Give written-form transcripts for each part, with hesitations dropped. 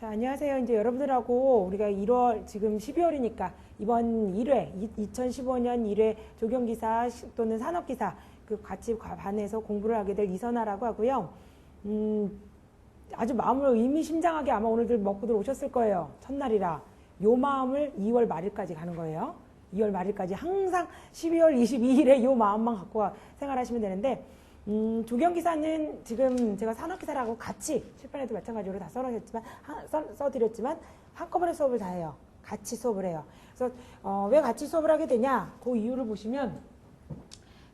자, 안녕하세요. 이제 여러분들하고 우리가 1월, 지금 12월이니까 이번 1회, 2015년 1회 조경기사 또는 산업기사 그 같이 반해서 공부를 하게 될 이선아라고 하고요. 아주 마음을 의미심장하게 아마 오늘들 먹고들 오셨을 거예요. 첫날이라. 요 마음을 2월 말일까지 가는 거예요. 2월 말일까지 항상 12월 22일에 요 마음만 갖고 생활하시면 되는데, 조경기사는 지금 제가 산업기사라고 같이 출판에도 마찬가지로 다 써드렸지만 한꺼번에 수업을 다 해요. 같이 수업을 해요. 그래서 왜 같이 수업을 하게 되냐? 그 이유를 보시면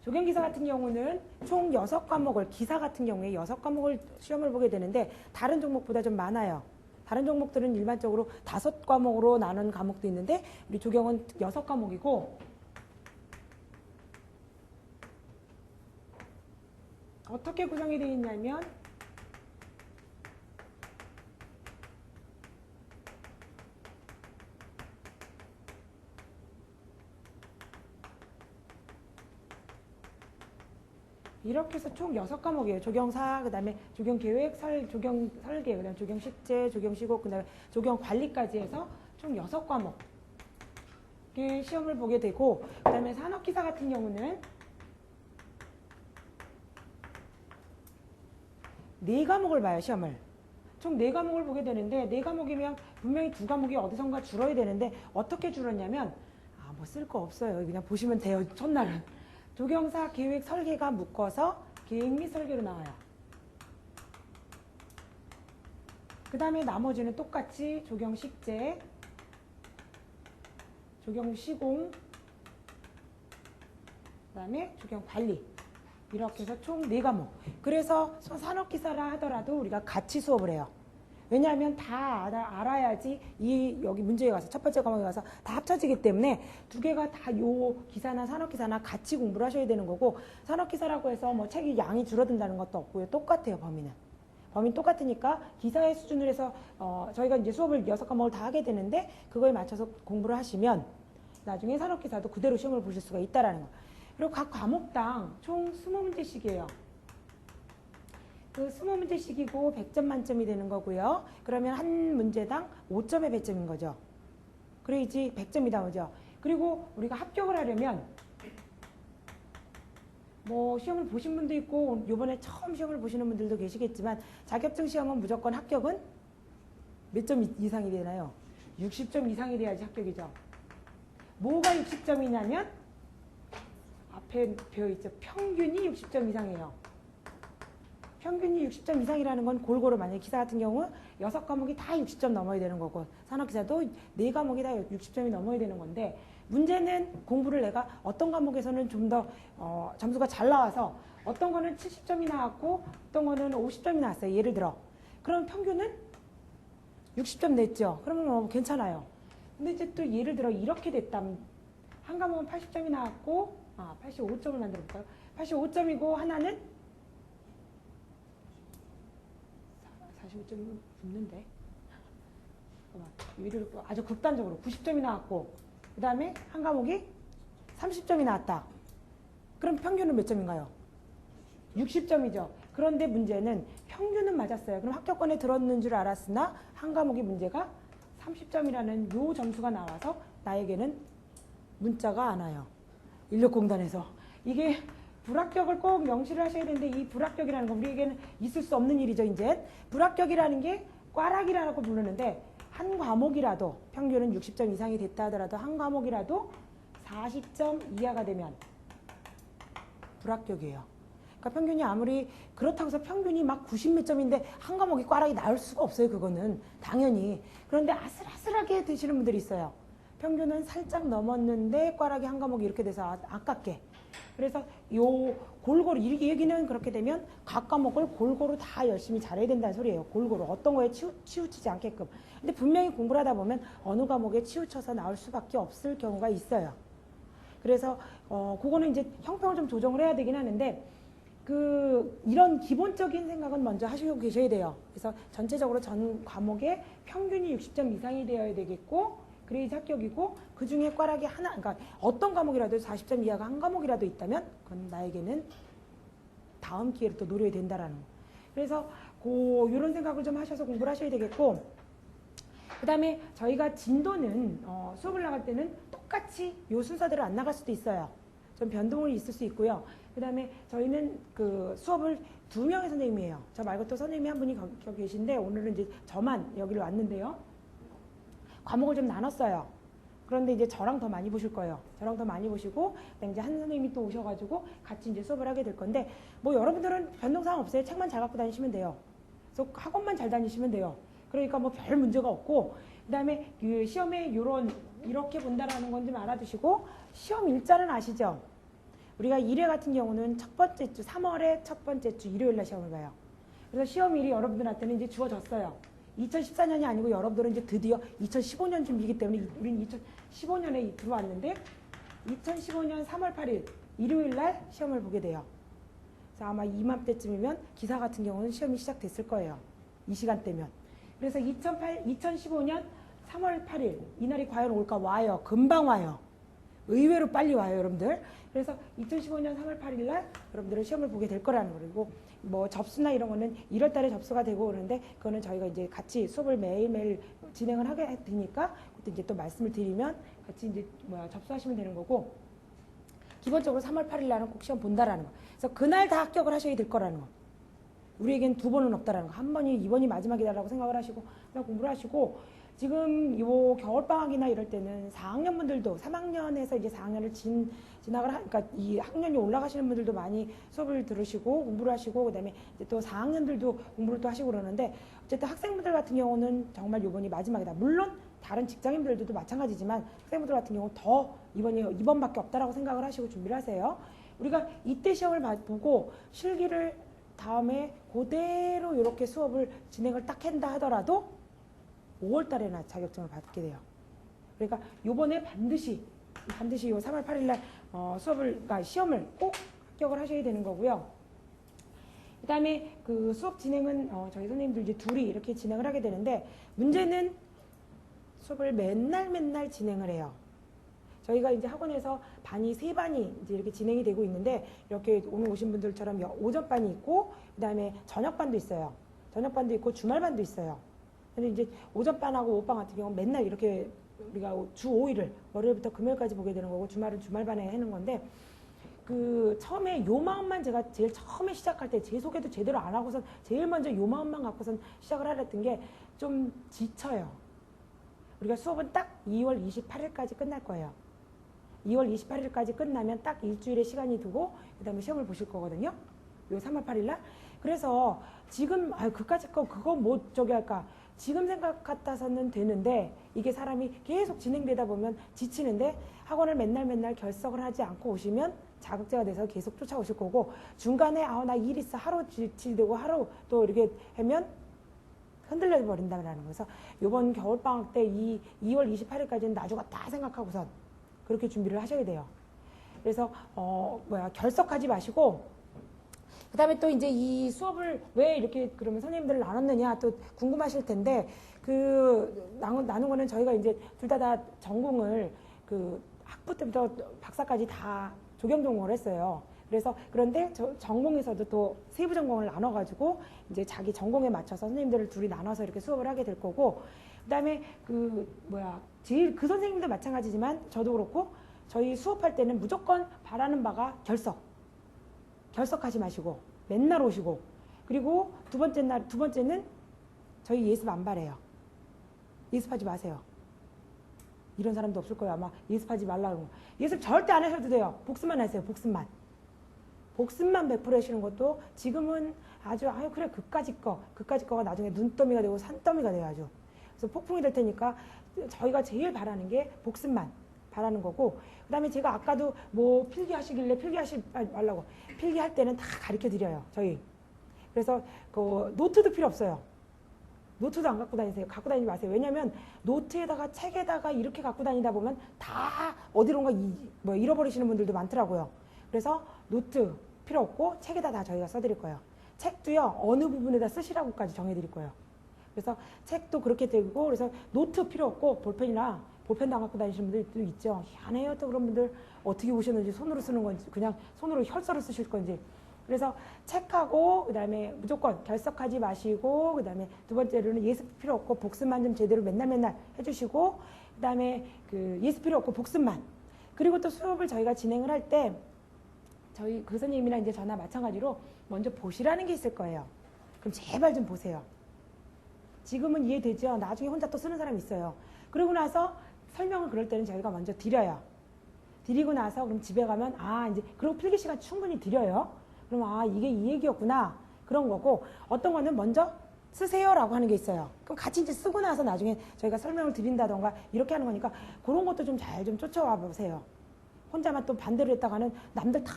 조경기사 같은 경우는 총 6과목을, 기사 같은 경우에 6과목을 시험을 보게 되는데 다른 종목보다 좀 많아요. 다른 종목들은 일반적으로 5과목으로 나눈 과목도 있는데 우리 조경은 6과목이고 어떻게 구성이 되어 있냐면 이렇게 해서 총 6과목이에요. 조경사, 그 다음에 조경계획, 조경설계, 그 다음에 조경식재, 조경시국, 그 다음에 조경관리까지 해서 총 6과목 시험을 보게 되고, 그 다음에 산업기사 같은 경우는 4과목을 봐요, 시험을. 총 4과목을 보게 되는데, 4과목이면 분명히 2과목이 어디선가 줄어야 되는데, 어떻게 줄었냐면, 뭐 쓸 거 없어요. 그냥 보시면 돼요, 첫날은. 조경사, 계획, 설계가 묶어서 계획 및 설계로 나와요. 그 다음에 나머지는 똑같이 조경식재, 조경시공, 그 다음에 조경관리. 이렇게 해서 총 4과목. 그래서 산업기사라 하더라도 우리가 같이 수업을 해요. 왜냐하면 다 알아야지 여기 문제에 가서 첫 번째 과목에 가서 다 합쳐지기 때문에 두 개가 다 요 기사나 산업기사나 같이 공부를 하셔야 되는 거고, 산업기사라고 해서 뭐 책이 양이 줄어든다는 것도 없고요. 똑같아요, 범위는. 범위는 똑같으니까 기사의 수준을 해서 저희가 이제 수업을 6과목을 다 하게 되는데 그거에 맞춰서 공부를 하시면 나중에 산업기사도 그대로 시험을 보실 수가 있다라는 거. 그리고 각 과목당 총 20문제씩이에요. 그 20문제씩이고 100점 만점이 되는 거고요. 그러면 한 문제당 5점의 배점인 거죠. 그래야지 100점이 나오죠. 그리고 우리가 합격을 하려면 뭐 시험을 보신 분도 있고 이번에 처음 시험을 보시는 분들도 계시겠지만 자격증 시험은 무조건 합격은 몇 점 이상이 되나요? 60점 이상이 돼야지 합격이죠. 뭐가 60점이냐면 앞에 되어있죠. 평균이 60점 이상이에요. 평균이 60점 이상이라는 건 골고루, 만약에 기사 같은 경우 6과목이 다 60점 넘어야 되는 거고 산업기사도 4과목이 다 60점이 넘어야 되는 건데, 문제는 공부를 내가 어떤 과목에서는 좀 더 점수가 잘 나와서 어떤 거는 70점이 나왔고 어떤 거는 50점이 나왔어요. 예를 들어. 그럼 평균은 60점 냈죠. 그러면 뭐 괜찮아요. 근데 이제 또 예를 들어 이렇게 됐다면 한 과목은 80점이 나왔고 85점을 만들어 볼까요? 85점이고 하나는 45점 붙는데. 위를 아주 극단적으로 90점이 나왔고 그 다음에 한 과목이 30점이 나왔다. 그럼 평균은 몇 점인가요? 60점이죠. 그런데 문제는 평균은 맞았어요. 그럼 합격권에 들었는 줄 알았으나 한 과목의 문제가 30점이라는 요 점수가 나와서 나에게는 문자가 안 와요. 인력공단에서. 이게 불합격을 꼭 명시를 하셔야 되는데, 이 불합격이라는 건 우리에게는 있을 수 없는 일이죠. 이제 불합격이라는 게 꽈락이라고 부르는데, 한 과목이라도 평균은 60점 이상이 됐다 하더라도 한 과목이라도 40점 이하가 되면 불합격이에요. 그러니까 평균이 아무리 그렇다고 해서 평균이 막 90몇 점인데 한 과목이 꽈락이 나올 수가 없어요. 그거는 당연히. 그런데 아슬아슬하게 되시는 분들이 있어요. 평균은 살짝 넘었는데 꽈락이 한 과목이 이렇게 돼서 아깝게. 그래서 요 골고루, 이 얘기는 그렇게 되면 각 과목을 골고루 다 열심히 잘해야 된다는 소리예요. 골고루 어떤 거에 치우치지 않게끔. 근데 분명히 공부를 하다 보면 어느 과목에 치우쳐서 나올 수밖에 없을 경우가 있어요. 그래서 그거는 이제 형평을 좀 조정을 해야 되긴 하는데, 이런 기본적인 생각은 먼저 하시고 계셔야 돼요. 그래서 전체적으로 전 과목에 평균이 60점 이상이 되어야 되겠고, 그래야지 합격이고, 그 중에 꽈락이 하나, 그러니까 어떤 과목이라도 40점 이하가 한 과목이라도 있다면 그건 나에게는 다음 기회를 또 노려야 된다라는 거. 그래서 이런 생각을 좀 하셔서 공부를 하셔야 되겠고, 그 다음에 저희가 진도는 수업을 나갈 때는 똑같이 요 순서대로 안 나갈 수도 있어요. 좀 변동이 있을 수 있고요. 그 다음에 저희는 그 수업을 2명의 선생님이에요. 저 말고 또 선생님이 한 분이 거기 계신데 오늘은 이제 저만 여기로 왔는데요. 과목을 좀 나눴어요. 그런데 이제 저랑 더 많이 보실 거예요. 저랑 더 많이 보시고, 그다음에 이제 한 선생님이 또 오셔가지고 같이 이제 수업을 하게 될 건데, 뭐 여러분들은 변동사항 없어요. 책만 잘 갖고 다니시면 돼요. 그래서 학원만 잘 다니시면 돼요. 그러니까 뭐 별 문제가 없고, 그다음에 그 시험에 이렇게 본다라는 건 좀 알아두시고, 시험 일자는 아시죠? 우리가 1회 같은 경우는 첫 번째 주, 3월의 첫 번째 주 일요일 날 시험을 봐요. 그래서 시험일이 여러분들한테는 이제 주어졌어요. 2014년이 아니고 여러분들은 이제 드디어 2015년 준비이기 때문에 우리는 2015년에 들어왔는데 2015년 3월 8일 일요일 날 시험을 보게 돼요. 그래서 아마 이맘때쯤이면 기사 같은 경우는 시험이 시작됐을 거예요. 이 시간대면. 그래서 2015년 3월 8일 이날이 과연 올까? 와요. 금방 와요. 의외로 빨리 와요, 여러분들. 그래서 2015년 3월 8일 날 여러분들은 시험을 보게 될 거라는 거고, 뭐 접수나 이런 거는 1월 달에 접수가 되고 그러는데, 그거는 저희가 이제 같이 수업을 매일매일 진행을 하게 되니까 그때 이제 또 말씀을 드리면 같이 이제 접수하시면 되는 거고, 기본적으로 3월 8일 날은 꼭 시험 본다라는 거. 그래서 그날 다 합격을 하셔야 될 거라는 거. 우리에겐 2번은 없다라는 거. 한 번이, 이번이 마지막이다라고 생각을 하시고 그냥 공부를 하시고, 지금 요 겨울방학이나 이럴 때는 4학년 분들도 3학년에서 이제 4학년을 그러니까 이 학년이 올라가시는 분들도 많이 수업을 들으시고 공부를 하시고, 그다음에 이제 또 4학년들도 공부를 또 하시고 그러는데, 어쨌든 학생분들 같은 경우는 정말 요번이 마지막이다. 물론 다른 직장인들도 마찬가지지만 학생분들 같은 경우 더 이번밖에 없다라고 생각을 하시고 준비를 하세요. 우리가 이때 시험을 보고 실기를 다음에 그대로 이렇게 수업을 진행을 딱 한다 하더라도 5월 달에나 자격증을 받게 돼요. 그러니까 요번에 반드시 요 3월 8일 날 그러니까 시험을 꼭 합격을 하셔야 되는 거고요. 그 다음에 그 수업 진행은 저희 선생님들 이제 둘이 이렇게 진행을 하게 되는데, 문제는 수업을 맨날 진행을 해요. 저희가 이제 학원에서 반이 3반이 이제 이렇게 진행이 되고 있는데, 이렇게 오늘 오신 분들처럼 오전반이 있고, 그 다음에 저녁반도 있어요. 저녁반도 있고 주말반도 있어요. 근데 이제 오전반하고 오후반 같은 경우는 맨날 이렇게 우리가 주 5일을 월요일부터 금요일까지 보게 되는 거고, 주말은 주말반에 하는 건데, 그 처음에 요 마음만 제가 제일 처음에 시작할 때 제 소개도 제대로 안 하고선 제일 먼저 요 마음만 갖고선 시작을 하랬던 게 좀 지쳐요. 우리가 수업은 딱 2월 28일까지 끝날 거예요. 2월 28일까지 끝나면 딱 일주일의 시간이 두고 그 다음에 시험을 보실 거거든요. 요 3월 8일 날. 그래서 지금 그까짓 거 그거 뭐 저기 할까, 지금 생각 같아서는 되는데, 이게 사람이 계속 진행되다 보면 지치는데, 학원을 맨날 결석을 하지 않고 오시면 자극제가 돼서 계속 쫓아오실 거고, 중간에 나 일 있어 하루 지치되고 하루 또 이렇게 하면 흔들려 버린다는 거예요. 그래서 이번 겨울방학 때 2월 28일까지는 놔주겠다 생각하고선 그렇게 준비를 하셔야 돼요. 그래서 결석하지 마시고, 그 다음에 또 이제 이 수업을 왜 이렇게 그러면 선생님들을 나눴느냐 또 궁금하실 텐데, 나눈 거는 저희가 이제 둘 다 전공을 그 학부 때부터 박사까지 다 조경 전공을 했어요. 그런데 전공에서도 또 세부 전공을 나눠가지고 이제 자기 전공에 맞춰서 선생님들을 둘이 나눠서 이렇게 수업을 하게 될 거고, 그 다음에 제일 그 선생님도 마찬가지지만 저도 그렇고, 저희 수업할 때는 무조건 바라는 바가 결석하지 마시고 맨날 오시고, 그리고 두 번째는 저희 예습 안 바래요. 예습하지 마세요. 이런 사람도 없을 거예요. 아마 예습하지 말라고. 예습 절대 안 하셔도 돼요. 복습만 하세요. 복습만 100% 하시는 것도 지금은 그래 그까짓 거가 나중에 눈더미가 되고 산더미가 돼요. 아주. 그래서 폭풍이 될 테니까 저희가 제일 바라는 게 복습만 바라는 거고, 그 다음에 제가 아까도 뭐 필기하시길래 필기하지 말라고, 필기할 때는 다 가르쳐 드려요, 저희. 그래서 그 노트도 필요 없어요. 노트도 안 갖고 다니세요. 갖고 다니지 마세요. 왜냐면 노트에다가 책에다가 이렇게 갖고 다니다 보면 다 어디론가 잃어버리시는 분들도 많더라고요. 그래서 노트 필요 없고 책에다 다 저희가 써드릴 거예요. 책도요, 어느 부분에다 쓰시라고까지 정해드릴 거예요. 그래서 책도 그렇게 되고, 그래서 노트 필요 없고 볼펜도 안 갖고 다니시는 분들도 있죠. 희한해요. 또 그런 분들 어떻게 오셨는지, 손으로 쓰는 건지 그냥 손으로 혈서를 쓰실 건지. 그래서 책하고 그다음에 무조건 결석하지 마시고 그다음에 두 번째로는 예습 필요 없고 복습만 좀 제대로 맨날 해주시고 그다음에 그 예습 필요 없고 복습만. 그리고 또 수업을 저희가 진행을 할 때 저희 그 선생님이랑 이제 저나 마찬가지로 먼저 보시라는 게 있을 거예요. 그럼 제발 좀 보세요. 지금은 이해되죠? 나중에 혼자 또 쓰는 사람이 있어요. 그러고 나서 설명을 그럴 때는 저희가 먼저 드려요. 드리고 나서 그럼 집에 가면 이제 그리고 필기 시간 충분히 드려요. 그럼 이게 이 얘기였구나 그런 거고 어떤 거는 먼저 쓰세요라고 하는 게 있어요. 그럼 같이 이제 쓰고 나서 나중에 저희가 설명을 드린다던가 이렇게 하는 거니까 그런 것도 좀 잘 좀 쫓아와 보세요. 혼자만 또 반대로 했다가는 남들 다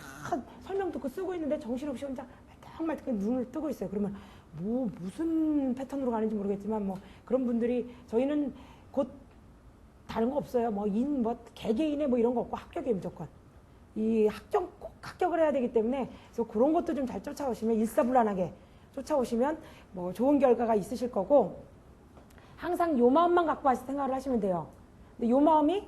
설명 듣고 쓰고 있는데 정신없이 혼자 말딱말딱 눈을 뜨고 있어요. 그러면 무슨 패턴으로 가는지 모르겠지만 그런 분들이 저희는 곧 다른 거 없어요. 개개인의 이런 거 없고 합격이에요, 무조건. 이 꼭 합격을 해야 되기 때문에 그래서 그런 것도 좀 잘 쫓아오시면 일사불란하게 쫓아오시면 좋은 결과가 있으실 거고 항상 요 마음만 갖고 와서 생각을 하시면 돼요. 근데 요 마음이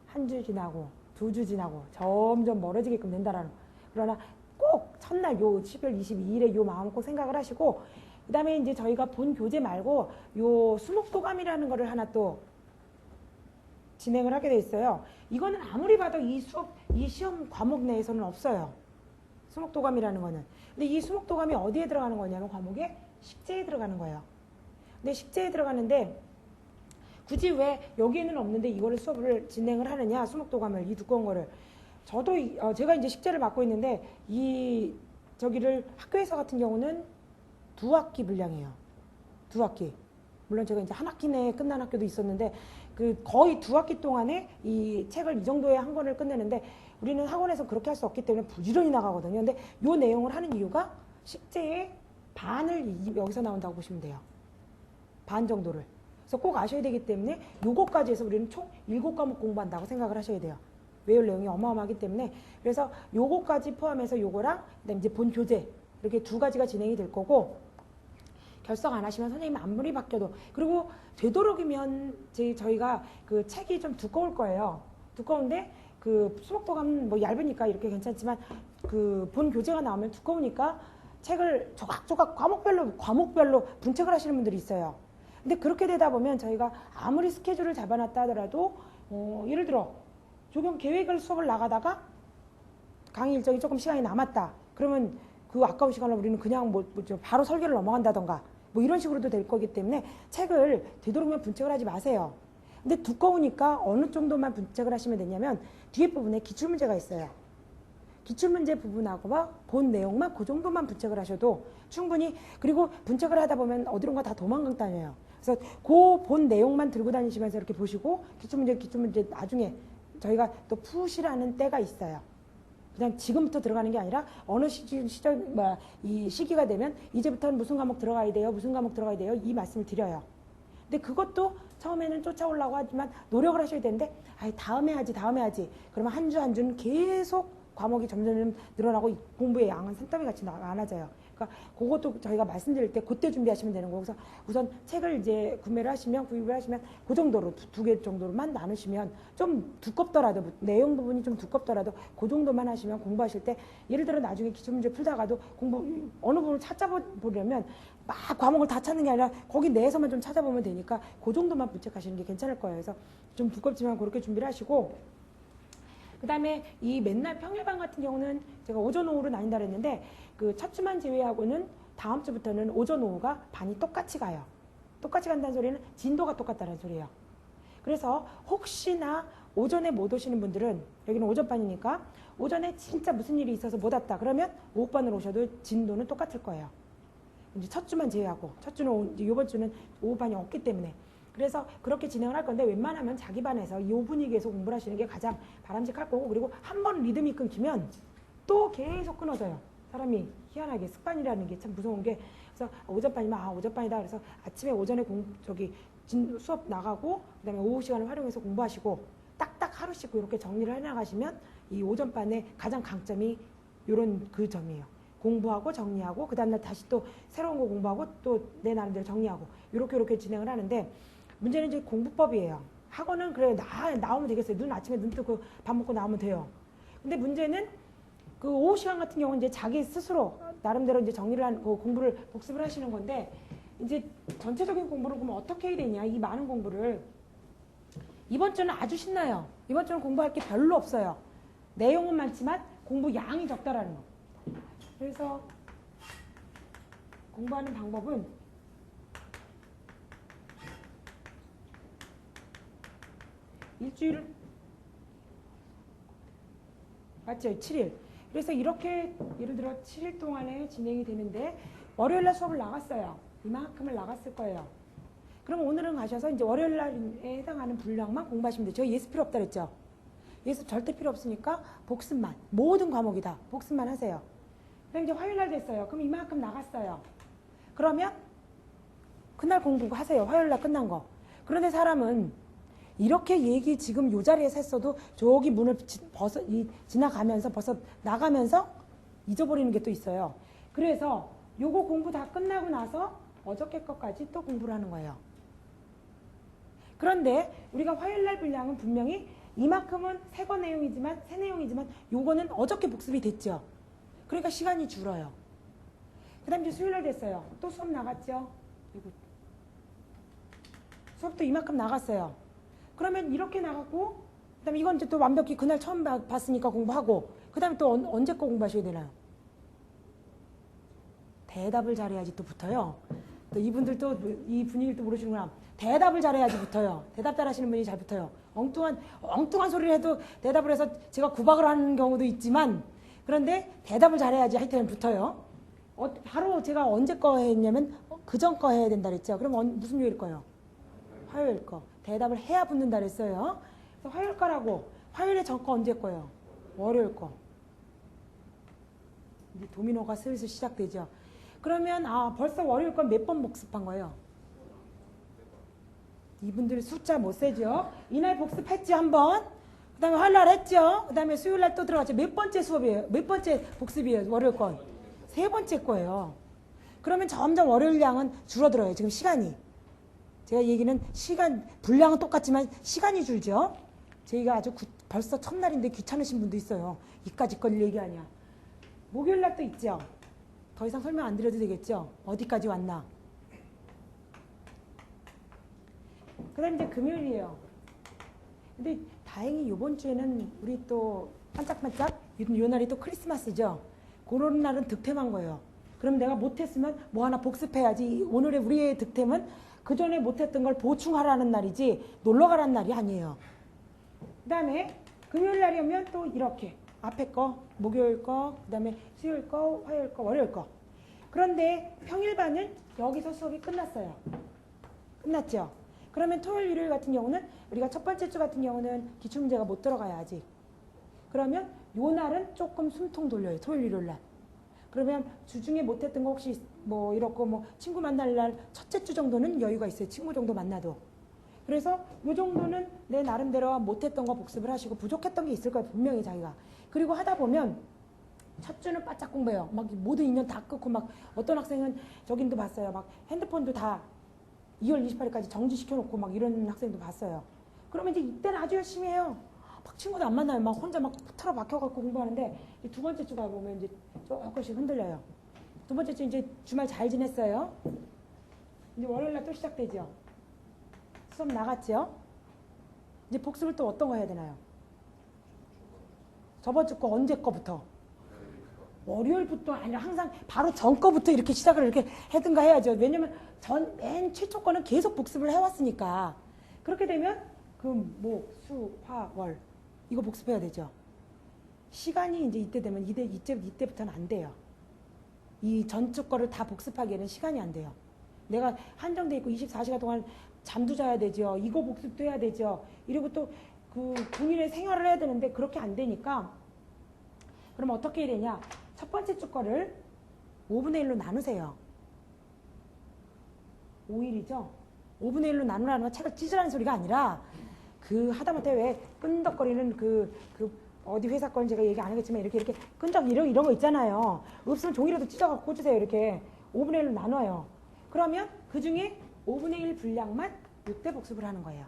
한 주 지나고 두 주 지나고 점점 멀어지게끔 된다라는 거. 그러나 꼭 첫날 요 12월 22일에 요 마음 꼭 생각을 하시고 그 다음에 이제 저희가 본 교재 말고 요 수목도감이라는 거를 하나 또 진행을 하게 돼 있어요. 이거는 아무리 봐도 이 시험 과목 내에서는 없어요. 수목도감이라는 거는. 근데 이 수목도감이 어디에 들어가는 거냐면 과목에 식재에 들어가는 거예요. 근데 식재에 들어가는데 굳이 왜 여기에는 없는데 이거를 수업을 진행을 하느냐, 수목도감을 이 두꺼운 거를. 저도 제가 이제 식재를 맡고 있는데 저기를 학교에서 같은 경우는 2학기 분량이에요. 2학기. 물론 제가 이제 한 학기 내에 끝난 학교도 있었는데 거의 2학기 동안에 이 책을 이 정도의 한 권을 끝내는데 우리는 학원에서 그렇게 할 수 없기 때문에 부지런히 나가거든요. 근데 이 내용을 하는 이유가 식재의 반을 여기서 나온다고 보시면 돼요. 반 정도를. 그래서 꼭 아셔야 되기 때문에 요거까지 해서 우리는 총 7과목 공부한다고 생각을 하셔야 돼요. 외울 내용이 어마어마하기 때문에. 그래서 요거까지 포함해서 요거랑 그다음에 이제 본 교재 이렇게 2가지가 진행이 될 거고 결석 안 하시면 선생님 아무리 바뀌어도 그리고 되도록이면 저희가 그 책이 좀 두꺼울 거예요. 두꺼운데 그 수목도감 얇으니까 이렇게 괜찮지만 그 본 교재가 나오면 두꺼우니까 책을 조각조각 과목별로 분책을 하시는 분들이 있어요. 근데 그렇게 되다 보면 저희가 아무리 스케줄을 잡아놨다 하더라도 예를 들어 조경 계획을 수업을 나가다가 강의 일정이 조금 시간이 남았다. 그러면 그 아까운 시간을 우리는 그냥 바로 설계를 넘어간다던가 이런 식으로도 될 거기 때문에 책을 되도록이면 분책을 하지 마세요. 근데 두꺼우니까 어느 정도만 분책을 하시면 되냐면 뒤에 부분에 기출문제가 있어요. 기출문제 부분하고 본 내용만 그 정도만 분책을 하셔도 충분히. 그리고 분책을 하다 보면 어디론가 다 도망강 다녀요. 그래서 그 본 내용만 들고 다니시면서 이렇게 보시고 기출문제 나중에 저희가 또 푸시라는 때가 있어요. 그냥 지금부터 들어가는 게 아니라 어느 이 시기가 되면 이제부터는 무슨 과목 들어가야 돼요, 무슨 과목 들어가야 돼요, 이 말씀을 드려요. 근데 그것도 처음에는 쫓아오려고 하지만 노력을 하셔야 되는데 다음에 하지. 그러면 한 주 한 주는 계속 과목이 점점 늘어나고 공부의 양은 산더미같이 많아져요. 그러니까 그것도 저희가 말씀드릴 때 그때 준비하시면 되는 거고, 그래서 우선 책을 이제 구입을 하시면 그 정도로 2개 정도로만 나누시면 좀 두껍더라도 내용 부분이 좀 두껍더라도 그 정도만 하시면 공부하실 때 예를 들어 나중에 기출문제 풀다가도 어느 부분을 찾아보려면 막 과목을 다 찾는 게 아니라 거기 내에서만 좀 찾아보면 되니까 그 정도만 분책하시는 게 괜찮을 거예요. 그래서 좀 두껍지만 그렇게 준비를 하시고, 그 다음에 이 맨날 평일반 같은 경우는 제가 오전 오후로 나뉜다 그랬는데 그 첫 주만 제외하고는 다음 주부터는 오전 오후가 반이 똑같이 가요. 똑같이 간다는 소리는 진도가 똑같다는 소리예요. 그래서 혹시나 오전에 못 오시는 분들은 여기는 오전반이니까 오전에 진짜 무슨 일이 있어서 못 왔다 그러면 오후반으로 오셔도 진도는 똑같을 거예요. 이제 첫 주만 제외하고 첫 주는 이번 주는 오후반이 없기 때문에. 그래서 그렇게 진행을 할 건데 웬만하면 자기 반에서 이 분위기에서 공부를 하시는 게 가장 바람직할 거고, 그리고 한 번 리듬이 끊기면 또 계속 끊어져요. 사람이 희한하게 습관이라는 게 참 무서운 게, 그래서 오전반이면 오전반이다. 그래서 아침에 오전에 수업 나가고 그다음에 오후 시간을 활용해서 공부하시고 딱딱 하루씩 이렇게 정리를 해나가시면 이 오전반의 가장 강점이 이런 그 점이에요. 공부하고 정리하고 그 다음날 다시 또 새로운 거 공부하고 또 내 나름대로 정리하고 이렇게 진행을 하는데, 문제는 이제 공부법이에요. 학원은 그래 나오면 되겠어요. 아침에 눈 뜨고 밥 먹고 나오면 돼요. 근데 문제는 그 오후 시간 같은 경우는 이제 자기 스스로 나름대로 이제 정리를 한 공부를 복습을 하시는 건데 이제 전체적인 공부를 그러면 어떻게 해야 되냐 이 많은 공부를 이번 주는 아주 신나요. 이번 주는 공부할 게 별로 없어요. 내용은 많지만 공부 양이 적다라는 거. 그래서 공부하는 방법은 일주일 맞죠? 7일. 그래서 이렇게 예를 들어 7일 동안에 진행이 되는데 월요일날 수업을 나갔어요. 이만큼을 나갔을 거예요. 그럼 오늘은 가셔서 이제 월요일날에 해당하는 분량만 공부하시면 돼요. 저 예습 필요 없다 그랬죠? 예습 절대 필요 없으니까 복습만. 모든 과목이 다 복습만 하세요. 그럼 이제 화요일날 됐어요. 그럼 이만큼 나갔어요. 그러면 그날 공부하세요. 화요일날 끝난 거. 그런데 사람은 이렇게 얘기 지금 요 자리에서 했어도 저기 문을 지나가면서 벌써 나가면서 잊어버리는 게 또 있어요. 그래서 요거 공부 다 끝나고 나서 어저께 것까지 또 공부를 하는 거예요. 그런데 우리가 화요일날 분량은 분명히 이만큼은 새 내용이지만 요거는 어저께 복습이 됐죠. 그러니까 시간이 줄어요. 그 다음에 이제 수요일날 됐어요. 또 수업 나갔죠. 수업도 이만큼 나갔어요. 그러면 이렇게 나갔고 그 다음에 이건 이제 또 완벽히 그날 처음 봤으니까 공부하고 그 다음에 또 언제 거 공부하셔야 되나요? 대답을 잘해야지 또 붙어요. 또 이분들도 이 분위기를 또 모르시는구나. 대답을 잘해야지 붙어요. 대답 잘하시는 분이 잘 붙어요. 엉뚱한 소리를 해도 대답을 해서 제가 구박을 하는 경우도 있지만 그런데 대답을 잘해야지 하여튼 붙어요. 바로 제가 언제 거 했냐면 그전 거 해야 된다 그랬죠. 그럼 무슨 요일 거예요? 화요일 거. 대답을 해야 붙는다 그랬어요. 그래서 화요일 거라고. 화요일에 전 거 언제 거예요? 월요일 거. 이제 도미노가 슬슬 시작되죠. 그러면 벌써 월요일 건 몇 번 복습한 거예요? 이분들 숫자 못 세죠. 이날 복습했지 한 번. 그 다음에 화요일날 했죠. 그 다음에 수요일날 또 들어갔죠. 몇 번째 수업이에요? 몇 번째 복습이에요? 월요일 건? 세 번째 거예요. 그러면 점점 월요일 양은 줄어들어요. 지금 시간이. 제가 얘기는 분량은 똑같지만 시간이 줄죠. 저희가 아주 벌써 첫날인데 귀찮으신 분도 있어요. 이까짓 걸 얘기 아니야. 목요일날 또 있죠. 더 이상 설명 안 드려도 되겠죠. 어디까지 왔나. 그 다음에 이제 금요일이에요. 근데 다행히 이번 주에는 우리 또 반짝반짝 요 날이 또 크리스마스죠. 그런 날은 득템한 거예요. 그럼 내가 못했으면 뭐 하나 복습해야지. 오늘의 우리의 득템은 그 전에 못했던 걸 보충하라는 날이지 놀러 가라는 날이 아니에요. 그 다음에 금요일 날이 오면 또 이렇게 앞에 거, 목요일 거, 그 다음에 수요일 거, 화요일 거, 월요일 거. 그런데 평일반은 여기서 수업이 끝났어요. 끝났죠? 그러면 토요일, 일요일 같은 경우는 우리가 첫 번째 주 같은 경우는 기출문제가 못 들어가요 아직. 그러면 요 날은 조금 숨통 돌려요. 토요일, 일요일 날. 그러면 주중에 못했던 거 혹시 뭐 이렇고 뭐 친구 만날 날 첫째 주 정도는 여유가 있어요. 친구 정도 만나도. 그래서 요 정도는 내 나름대로 못했던 거 복습을 하시고 부족했던 게 있을 거예요. 분명히 자기가. 그리고 하다 보면 첫 주는 바짝 공부해요. 막 모든 인연 다 끊고 막 어떤 학생은 저긴도 봤어요. 막 핸드폰도 다 2월 28일까지 정지시켜놓고 막 이런 학생도 봤어요. 그러면 이제 이때는 아주 열심히 해요. 막 친구도 안 만나요. 막 혼자 막 틀어박혀갖고 공부하는데 두 번째 주가 보면 이제 조금씩 흔들려요. 두 번째 주 이제 주말 잘 지냈어요. 이제 월요일날 또 시작되죠. 수업 나갔죠. 이제 복습을 또 어떤 거 해야 되나요? 저번 주 거 언제 거부터? 월요일부터 아니라 항상 바로 전 거부터 이렇게 시작을 이렇게 해든가 해야죠. 왜냐면 맨 최초 거는 계속 복습을 해왔으니까. 그렇게 되면 금, 목, 수, 화, 월 이거 복습해야 되죠. 시간이 이제 이때 되면 이때부터는 안 돼요. 이 전주 거를 다 복습하기에는 시간이 안 돼요. 내가 한정돼 있고 24시간 동안 잠도 자야 되죠. 이거 복습도 해야 되죠. 이러고 또 그 본인의 생활을 해야 되는데 그렇게 안 되니까 그럼 어떻게 해야 되냐. 첫 번째 주 거를 5분의 1로 나누세요. 5일이죠. 5분의 1로 나누라는 건 책을 찢으라는 소리가 아니라 그 하다못해 왜 끈덕거리는 그 어디 회사 건 제가 얘기 안 하겠지만 이렇게 끈적 이런 거 있잖아요. 없으면 종이라도 찢어갖고 꽂으세요. 이렇게 5분의 1로 나눠요. 그러면 그 중에 5분의 1 분량만 이때 복습을 하는 거예요.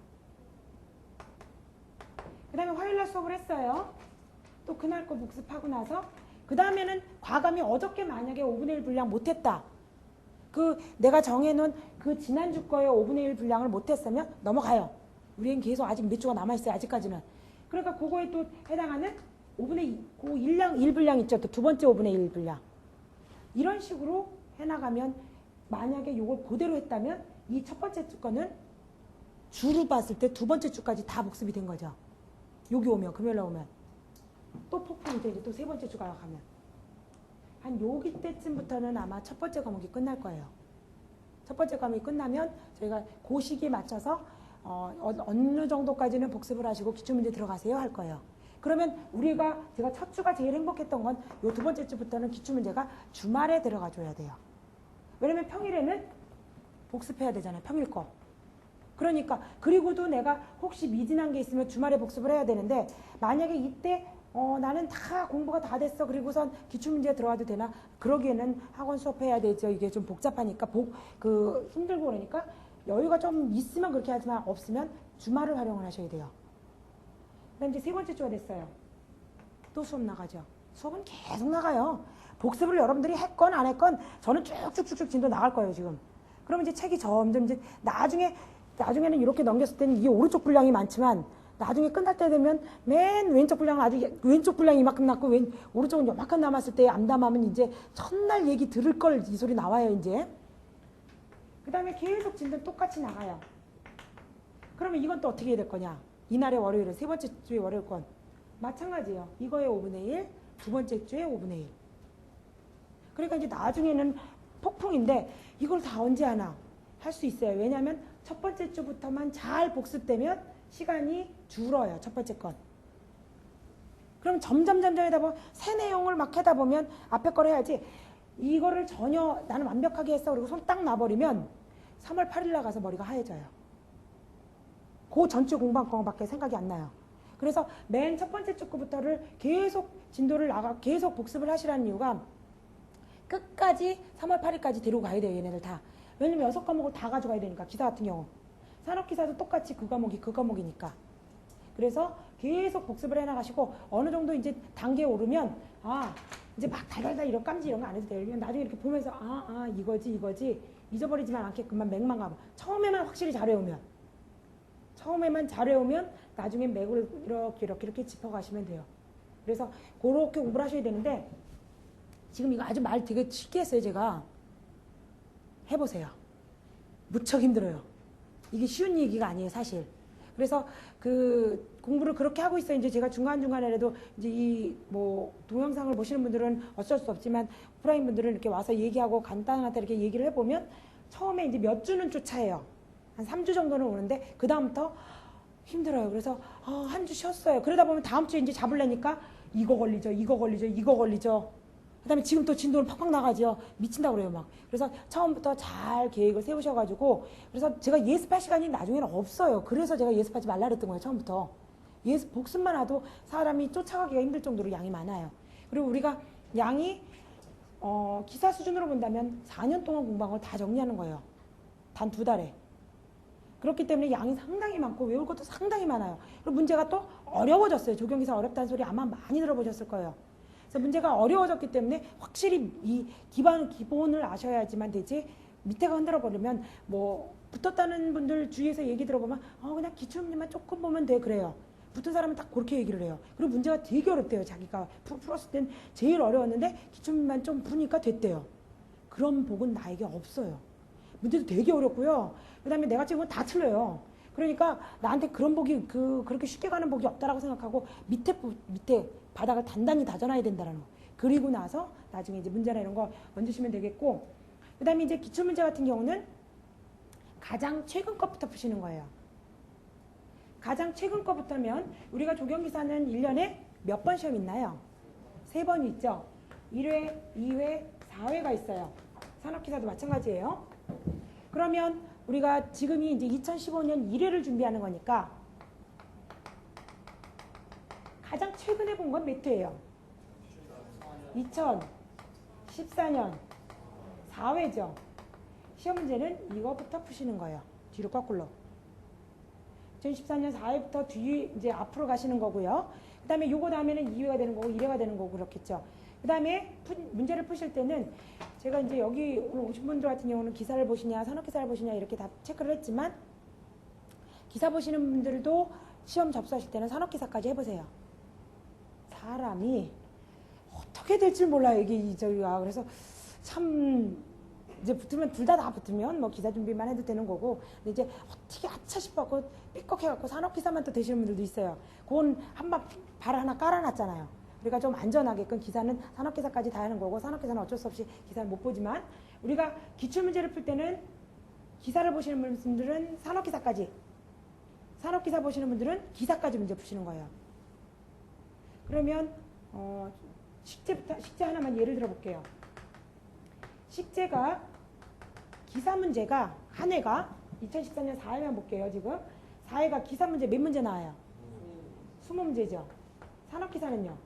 그 다음에 화요일날 수업을 했어요. 또 그날 거 복습하고 나서 그 그 다음에는 과감히 어저께 만약에 5분의 1 분량 못했다. 그 내가 정해놓은 그 지난주 거에 5분의 1 분량을 못했으면 넘어가요. 우리는 계속 아직 몇 주가 남아있어요. 아직까지는. 그러니까 그거에 또 해당하는 5분의 2, 그 1 분량 있죠. 또 두 번째 5분의 1 분량. 이런 식으로 해나가면 만약에 이걸 그대로 했다면 이 첫 번째 주 거는 주로 봤을 때 두 번째 주까지 다 복습이 된 거죠. 여기 오면, 금요일날 오면. 또 폭풍이 되죠. 또 세 번째 주가 가면. 한 여기 때쯤부터는 아마 첫 번째 과목이 끝날 거예요. 첫 번째 과목이 끝나면 저희가 그 시기에 맞춰서 어느 정도까지는 복습을 하시고 기출문제 들어가세요 할 거예요. 그러면 제가 첫 주가 제일 행복했던 건 요 두 번째 주부터는 기출문제가 주말에 들어가 줘야 돼요. 왜냐면 평일에는 복습해야 되잖아요. 평일 거. 그러니까 그리고도 내가 혹시 미진한 게 있으면 주말에 복습을 해야 되는데 만약에 이때 나는 다 공부가 다 됐어. 그리고선 기출문제 들어가도 되나? 그러기에는 학원 수업해야 되죠. 이게 좀 복잡하니까 힘들고 그러니까 여유가 좀 있으면 그렇게 하지만 없으면 주말을 활용을 하셔야 돼요. 그다음 이제 세 번째 주가 됐어요. 또 수업 나가죠. 수업은 계속 나가요. 복습을 여러분들이 했건 안 했건 저는 쭉쭉쭉쭉 진도 나갈 거예요 지금. 그러면 이제 책이 점점 이제 나중에는 이렇게 넘겼을 때는 이게 오른쪽 분량이 많지만 나중에 끝날 때 되면 맨 왼쪽 분량은 아직 왼쪽 분량이 이만큼 남고 오른쪽은 요만큼 남았을 때 암담하면 이제 첫날 얘기 들을 걸 이 소리 나와요 이제. 그 다음에 계속 진도는 똑같이 나가요. 그러면 이건 또 어떻게 해야 될 거냐? 이날의 월요일은 세 번째 주의 월요일 건 마찬가지예요. 이거의 5분의 1, 두 번째 주의 5분의 1. 그러니까 이제 나중에는 폭풍인데 이걸 다 언제 하나 할 수 있어요. 왜냐하면 첫 번째 주부터만 잘 복습되면 시간이 줄어요. 첫 번째 건. 그럼 점점 하다 보면 새 내용을 막 하다 보면 앞에 걸 해야지. 이거를 전혀 나는 완벽하게 했어. 그리고 손 딱 놔버리면 3월 8일 나가서 머리가 하얘져요. 그 전주 공부한 거밖에 생각이 안 나요. 그래서 맨 첫 번째 주부터를 계속 계속 복습을 하시라는 이유가 끝까지 3월 8일까지 데리고 가야 돼요. 얘네들 다. 왜냐면 6과목을 다 가져가야 되니까. 기사 같은 경우. 산업기사도 똑같이 그 과목이니까. 그래서 계속 복습을 해나가시고 어느 정도 이제 단계에 오르면 이제 막 달달달 이런 깜지 이런 거 안 해도 돼요. 나중에 이렇게 보면서 이거지 잊어버리지만 않게끔만 맥만 가고 처음에만 확실히 잘 외우면 나중에 맥을 이렇게 짚어가시면 돼요. 그래서 그렇게 공부를 하셔야 되는데 지금 이거 아주 말 되게 쉽게 했어요. 제가 해보세요. 무척 힘들어요. 이게 쉬운 얘기가 아니에요, 사실. 그래서 그 공부를 그렇게 하고 있어요. 이제 제가 중간중간에라도 이제 동영상을 보시는 분들은 어쩔 수 없지만 오프라인 분들은 이렇게 와서 얘기하고 간단하게 이렇게 얘기를 해보면 처음에 이제 몇 주는 쫓아해요. 한 3주 정도는 오는데 그다음부터 힘들어요. 그래서 한 주 쉬었어요. 그러다 보면 다음 주에 이제 잡으려니까 이거 걸리죠. 그다음에 지금 또 진도는 팍팍 나가죠. 미친다고 그래요 막. 그래서 처음부터 잘 계획을 세우셔가지고 그래서 제가 예습할 시간이 나중에는 없어요. 그래서 제가 예습하지 말라 그랬던 거예요. 처음부터. 복습만 해도 사람이 쫓아가기가 힘들 정도로 양이 많아요. 그리고 우리가 양이 기사 수준으로 본다면 4년 동안 공부한 걸 다 정리하는 거예요. 단 2달에. 그렇기 때문에 양이 상당히 많고 외울 것도 상당히 많아요. 그리고 문제가 또 어려워졌어요. 조경기사 어렵다는 소리 아마 많이 들어보셨을 거예요. 그래서 문제가 어려워졌기 때문에 확실히 이 기본을 아셔야지만 되지 밑에가 흔들어 버리면 붙었다는 분들 주위에서 얘기 들어보면 그냥 기출문제만 조금 보면 돼 그래요. 붙은 사람은 딱 그렇게 얘기를 해요. 그리고 문제가 되게 어렵대요. 자기가 풀었을 땐 제일 어려웠는데 기출문제만 좀 푸니까 됐대요. 그런 복은 나에게 없어요. 문제도 되게 어렵고요. 그 다음에 내가 찍은 건 다 틀려요. 그러니까 나한테 그런 복이 그렇게 쉽게 가는 복이 없다라고 생각하고 밑에 바닥을 단단히 다져놔야 된다는 거. 그리고 나서 나중에 이제 문제나 이런 거 얹으시면 되겠고 그 다음에 이제 기출문제 같은 경우는 가장 최근 것부터 푸시는 거예요. 가장 최근 것부터면 우리가 조경기사는 1년에 몇 번 시험 있나요? 3번 있죠. 1회, 2회, 4회가 있어요. 산업기사도 마찬가지예요. 그러면 우리가 지금이 이제 2015년 1회를 준비하는 거니까 가장 최근에 본 건 몇 회예요? 2014년 4회죠. 시험 문제는 이거부터 푸시는 거예요. 뒤로 거꾸로. 2014년 4회부터 이제 앞으로 가시는 거고요. 그 다음에 요거 다음에는 2회가 되는 거고 1회가 되는 거고 그렇겠죠. 그 다음에 문제를 푸실 때는 제가 이제 여기 오늘 오신 분들 같은 경우는 기사를 보시냐 산업기사를 보시냐 이렇게 다 체크를 했지만 기사 보시는 분들도 시험 접수하실 때는 산업기사까지 해보세요. 사람이 어떻게 될지 몰라요. 이게 저기가. 그래서 참 이제 붙으면 둘 다 붙으면 뭐 기사 준비만 해도 되는 거고, 근데 이제 어떻게 아차 싶어갖고 삐걱해갖고 산업기사만 또 되시는 분들도 있어요. 그건 한번 발 하나 깔아놨잖아요. 그러니까 좀 안전하게끔 기사는 산업기사까지 다 하는 거고, 산업기사는 어쩔 수 없이 기사를 못 보지만 우리가 기출문제를 풀 때는 기사를 보시는 분들은 산업기사까지, 산업기사 보시는 분들은 기사까지 문제 푸시는 거예요. 그러면 식제 하나만 예를 들어 볼게요. 식제가 기사 문제가 한 해가 2014년 4회만 볼게요. 지금 4회가 기사 문제 몇 문제 나와요? 20문제죠. 산업기사는요?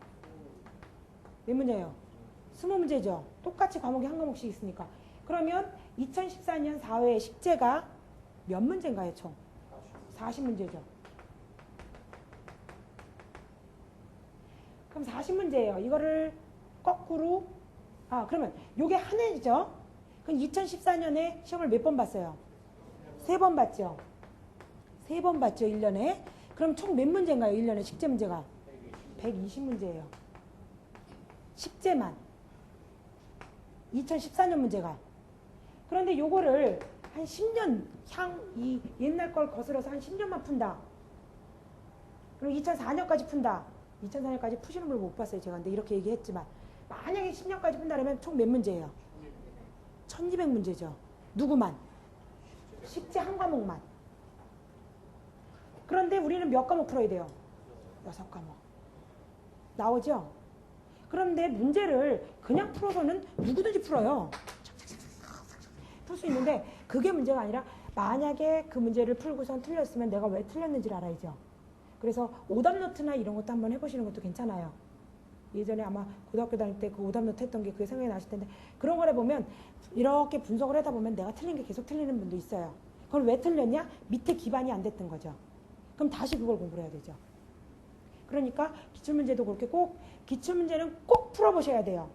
몇 문제예요? 20문제죠. 똑같이 과목이 한 과목씩 있으니까. 그러면 2014년 4회 식제가 몇 문제인가요? 총 40문제죠. 그럼 40문제예요. 이거를 거꾸로, 그러면 요게 한 해죠. 그럼 2014년에 시험을 몇 번 봤어요? 3번 봤죠. 3번 봤죠, 1년에. 그럼 총 몇 문제인가요, 1년에 식제 문제가? 120문제예요. 식제만. 2014년 문제가. 그런데 요거를 한 10년, 이 옛날 걸 거슬러서 한 10년만 푼다. 그리고 2004년까지 푼다. 2004년까지 푸시는 걸 못 봤어요, 제가. 근데 이렇게 얘기했지만. 만약에 10년까지 푼다면 총 몇 문제예요? 1200문제죠. 누구만? 식제 한 과목만. 그런데 우리는 몇 과목 풀어야 돼요? 6과목. 나오죠? 그런데 문제를 그냥 풀어서는 누구든지 풀어요. 풀 수 있는데 그게 문제가 아니라 만약에 그 문제를 풀고선 틀렸으면 내가 왜 틀렸는지를 알아야죠. 그래서 오답노트나 이런 것도 한번 해보시는 것도 괜찮아요. 예전에 아마 고등학교 다닐 때 그 오답노트 했던 게 그게 생각이 나실 텐데, 그런 걸 해보면 이렇게 분석을 하다 보면 내가 틀린 게 계속 틀리는 분도 있어요. 그걸 왜 틀렸냐? 밑에 기반이 안 됐던 거죠. 그럼 다시 그걸 공부를 해야 되죠. 그러니까 기출문제도 그렇게 꼭, 기출문제는 꼭 풀어보셔야 돼요.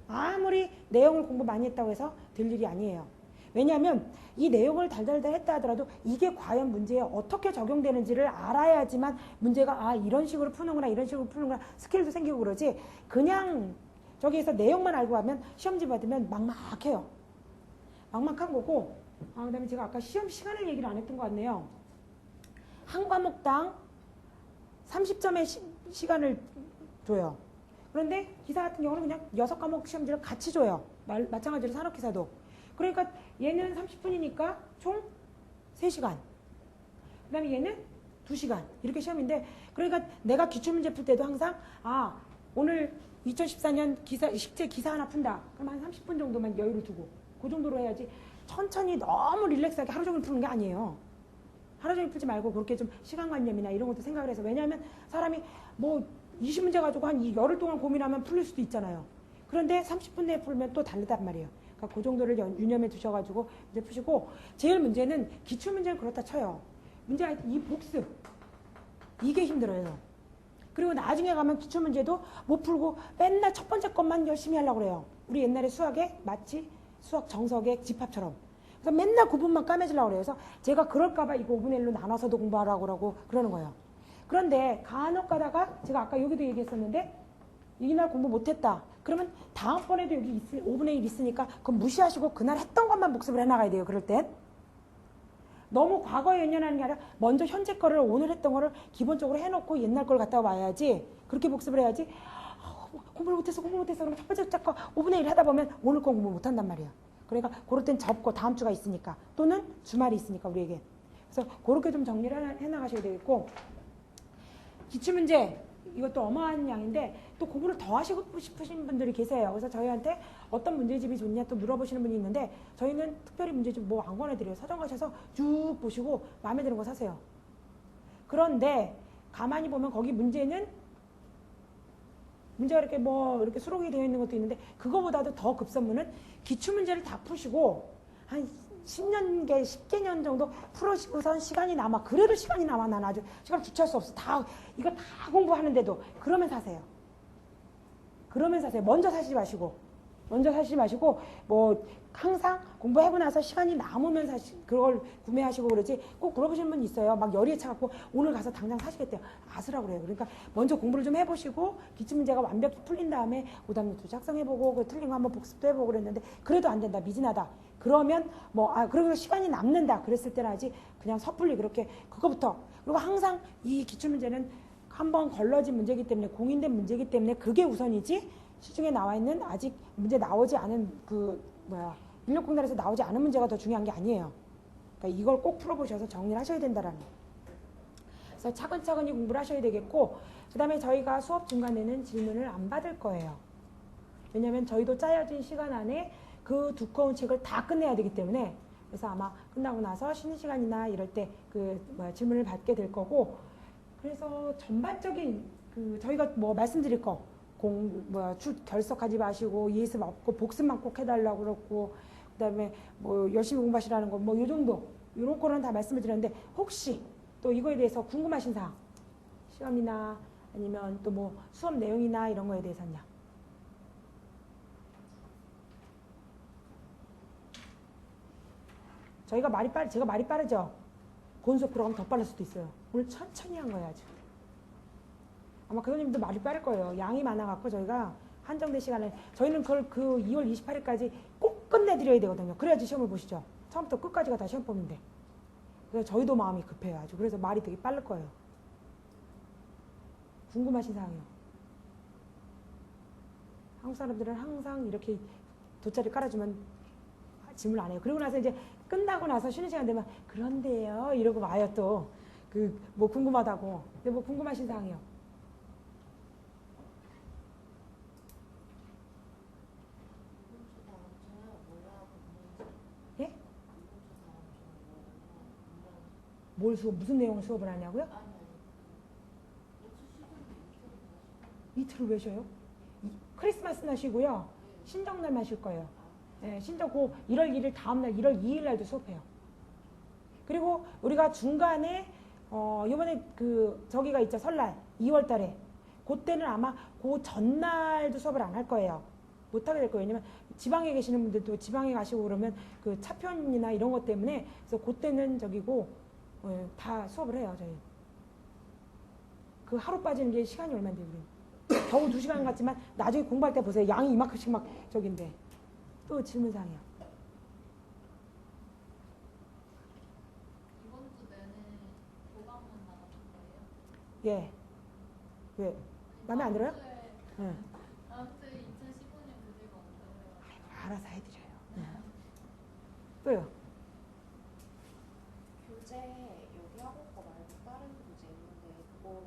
아무리 내용을 공부 많이 했다고 해서 될 일이 아니에요. 왜냐하면 이 내용을 달달달 했다 하더라도 이게 과연 문제에 어떻게 적용되는지를 알아야지만 문제가 이런 식으로 푸는구나, 이런 식으로 푸는구나, 스킬도 생기고 그러지, 그냥 저기에서 내용만 알고 가면 시험지 받으면 막막해요. 막막한 거고, 그 다음에 제가 아까 시험 시간을 얘기를 안 했던 것 같네요. 한 과목당 30점의 시간을 줘요. 그런데 기사 같은 경우는 그냥 6과목 시험지를 같이 줘요. 마찬가지로 산업기사도. 그러니까 얘는 30분이니까 총 3시간. 그 다음에 얘는 2시간. 이렇게 시험인데, 그러니까 내가 기출문제 풀 때도 항상 오늘 2014년 식제 기사 하나 푼다. 그럼 한 30분 정도만 여유를 두고 그 정도로 해야지, 천천히 너무 릴렉스하게 하루 종일 푸는 게 아니에요. 하루 종일 풀지 말고 그렇게 좀 시간관념이나 이런 것도 생각을 해서. 왜냐하면 사람이 뭐 20문제 가지고 한 열흘 동안 고민하면 풀릴 수도 있잖아요. 그런데 30분 내에 풀면 또 다르단 말이에요. 그러니까 그 정도를 유념해 두셔가지고 이제 푸시고, 제일 문제는 기출문제는 그렇다 쳐요. 문제 이 복습, 이게 힘들어요. 그리고 나중에 가면 기출문제도 못 풀고 맨날 첫 번째 것만 열심히 하려고 그래요. 우리 옛날에 수학에 마치 수학 정석의 집합처럼. 그래서 맨날 구분만 까매지려고 그래요. 그래서 제가 그럴까봐 이거 5분의 1로 나눠서도 공부하라고 그러는 거예요. 그런데 간혹 가다가 제가 아까 여기도 얘기했었는데, 이날 공부 못했다. 그러면 다음번에도 여기 5분의 1 있으니까 그건 무시하시고 그날 했던 것만 복습을 해나가야 돼요. 그럴 땐. 너무 과거에 연연하는 게 아니라 먼저 현재 거를, 오늘 했던 거를 기본적으로 해놓고 옛날 걸 갖다 와야지. 그렇게 복습을 해야지. 공부를 못해서 그럼 첫 번째 거 5분의 1 하다 보면 오늘 거 공부 못한단 말이야. 그러니까 그럴 땐 접고 다음 주가 있으니까, 또는 주말이 있으니까 우리에게. 그래서 그렇게 좀 정리를 해나가셔야 되겠고, 기출문제 이것도 어마어마한 양인데 또 공부를 더 하시고 싶으신 분들이 계세요. 그래서 저희한테 어떤 문제집이 좋냐 또 물어보시는 분이 있는데, 저희는 특별히 문제집 뭐 안 권해드려요. 서점 가셔서 쭉 보시고 마음에 드는 거 사세요. 그런데 가만히 보면 거기 문제가 이렇게 이렇게 수록이 되어 있는 것도 있는데, 그거보다도 더 급선무는 기출문제를 다 푸시고 한 10년개, 10개년 정도 풀으시고선 시간이 남아. 그래도 시간이 남아. 난 아주 시간 주체할 수 없어. 이거 다 공부하는데도. 그러면 사세요. 그러면서 하세요. 먼저 사시지 마시고 뭐 항상 공부하고 나서 시간이 남으면 그걸 구매하시고 그러지 꼭 물어보시는 분 있어요. 막 열의에 차갖고 오늘 가서 당장 사시겠대요. 아스라 그래요. 그러니까 먼저 공부를 좀 해보시고 기출문제가 완벽히 풀린 다음에 오답노트 작성해보고 그 틀린 거 한번 복습도 해보고 그랬는데 그래도 안 된다. 미진하다. 그러면 그리고 시간이 남는다. 그랬을 때는 아직 그냥 섣불리 그렇게 그거부터. 그리고 항상 이 기출문제는 한번 걸러진 문제이기 때문에 공인된 문제이기 때문에 그게 우선이지 시중에 나와 있는 아직 문제 나오지 않은 인력공단에서 나오지 않은 문제가 더 중요한 게 아니에요. 그러니까 이걸 꼭 풀어보셔서 정리를 하셔야 된다라는 거. 그래서 차근차근히 공부를 하셔야 되겠고 그 다음에 저희가 수업 중간에는 질문을 안 받을 거예요. 왜냐하면 저희도 짜여진 시간 안에 그 두꺼운 책을 다 끝내야 되기 때문에 그래서 아마 끝나고 나서 쉬는 시간이나 이럴 때 질문을 받게 될 거고 그래서 전반적인 저희가 말씀드릴 거 결석하지 마시고 예습 없고 복습만 꼭 해달라고 그랬고 그다음에 열심히 공부하시라는 거 요 정도 요런 거는 다 말씀을 드렸는데 혹시 또 이거에 대해서 궁금하신 사항 시험이나 아니면 또 수업 내용이나 이런 거에 대해서는요. 제가 말이 빠르죠? 본 수업 들어가면 더 빠를 수도 있어요. 오늘 천천히 한 거예요, 아주. 아마 교수님도 말이 빠를 거예요. 양이 많아갖고 저희가 한정된 시간에 저희는 그걸 2월 28일까지 꼭 끝내드려야 되거든요. 그래야지 시험을 보시죠. 처음부터 끝까지가 다 시험 보는데. 그래서 저희도 마음이 급해요, 아주. 그래서 말이 되게 빠를 거예요. 궁금하신 사항이요. 한국 사람들은 항상 이렇게 돗자리 깔아주면 질문 안 해요. 그리고 나서 이제 끝나고 나서 쉬는 시간 되면 그런데요 이러고 와요 또 궁금하다고. 근데 궁금하신 사항이요. 예? 무슨 내용을 수업을 하냐고요? 이틀을 왜 쉬어요? 크리스마스날 쉬고요. 신정날만 쉴 거예요. 네, 신정 1월 1일 다음날 1월 2일 날도 수업해요. 그리고 우리가 중간에 요번에 저기가 있죠. 설날 2월 달에 그때는 아마 그 전날도 수업을 안 할 거예요. 못 하게 될 거예요. 왜냐면 지방에 계시는 분들도 지방에 가시고 그러면 차편이나 이런 것 때문에 그래서 그때는 다 수업을 해요. 저희 하루 빠지는 게 시간이 얼마인데 우리 겨우 2시간 같지만 나중에 공부할 때 보세요. 양이 이만큼씩 막 저긴데. 또 질문사항이요. 이번 주 내내 도감만 나가는 거예요? 예. 왜? 마음에 안 들어요? 응. 다음 주에 2015년 교재가 없어요. 알아서 해드려요. 또요. 교재 여기 학원 거 말고 다른 교재 있는데 그거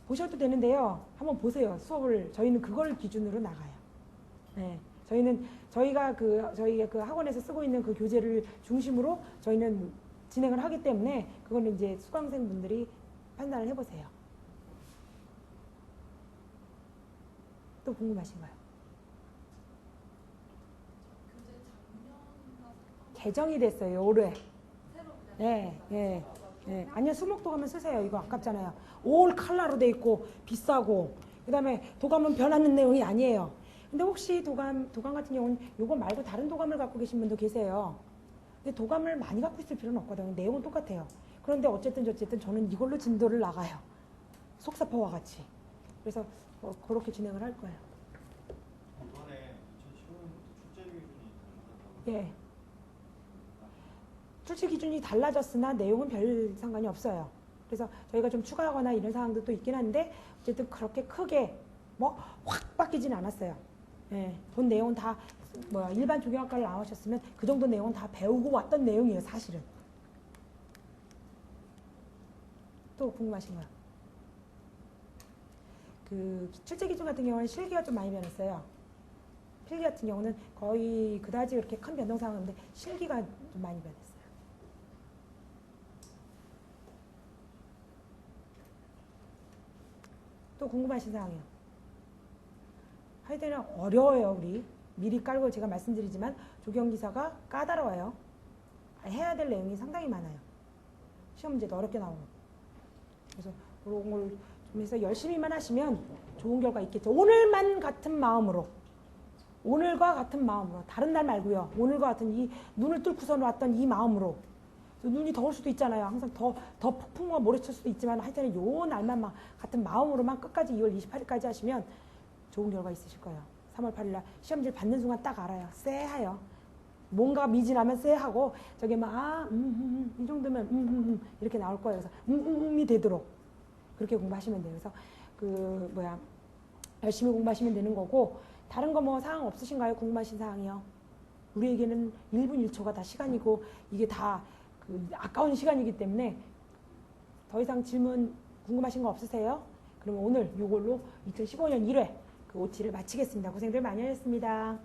보셔도 되는데요. 한번 보세요. 수업을 저희는 그걸 기준으로 나가요. 네. 저희가 저희 학원에서 쓰고 있는 그 교재를 중심으로 저희는 진행을 하기 때문에 그거는 이제 수강생분들이 판단을 해보세요. 또 궁금하신 거요? 교재 작년인가 개정이 됐어요. 올해. 새로 네. 아니요, 수목도 가면 쓰세요. 이거 아깝잖아요. 올 칼라로 돼 있고 비싸고 그다음에 도감은 변하는 내용이 아니에요. 근데 혹시 도감 같은 경우는 요거 말고 다른 도감을 갖고 계신 분도 계세요. 근데 도감을 많이 갖고 있을 필요는 없거든요. 내용은 똑같아요. 그런데 어쨌든 저는 이걸로 진도를 나가요. 속사포와 같이. 그래서 그렇게 진행을 할 거예요. 이번에 2015년부터 출제 기준이 달라졌다고. 예. 출시 기준이 달라졌으나 내용은 별 상관이 없어요. 그래서 저희가 좀 추가하거나 이런 사항도 또 있긴 한데 어쨌든 그렇게 크게 확 바뀌진 않았어요. 예, 본 내용은 다 일반 조경학과를 나오셨으면 그 정도 내용은 다 배우고 왔던 내용이에요, 사실은. 또 궁금하신 거요? 출제 기준 같은 경우는 실기가 좀 많이 변했어요. 필기 같은 경우는 거의 그다지 그렇게 큰 변동사항은 없는데 실기가 좀 많이 변했어요. 또 궁금하신 사항이요? 하여튼 어려워요. 우리 미리 깔고 제가 말씀드리지만 조경기사가 까다로워요. 해야 될 내용이 상당히 많아요. 시험 문제도 어렵게 나오고. 그래서 그런 걸 그래서 열심히만 하시면 좋은 결과 있겠죠. 오늘만 같은 마음으로, 오늘과 같은 마음으로, 다른 날 말고요. 오늘과 같은 이 눈을 뚫고서 놨던 이 마음으로. 눈이 더울 수도 있잖아요. 항상 더 폭풍과 모래칠 수도 있지만 하여튼 요 날만 같은 마음으로만 끝까지 2월 28일까지 하시면 좋은 결과 있으실 거예요. 3월 8일 날 시험지를 받는 순간 딱 알아요. 쎄해요. 뭔가 미진하면 쎄하고 저게 막 이 정도면 이렇게 나올 거예요. 그래서 이 되도록 그렇게 공부하시면 돼요. 그래서 열심히 공부하시면 되는 거고, 다른 거 뭐 사항 없으신가요? 궁금하신 사항이요? 우리에게는 1분 1초가 다 시간이고 이게 다 아까운 시간이기 때문에 더 이상 질문 궁금하신 거 없으세요? 그러면 오늘 이걸로 2015년 1회 그 OT를 마치겠습니다. 고생들 많이 하셨습니다.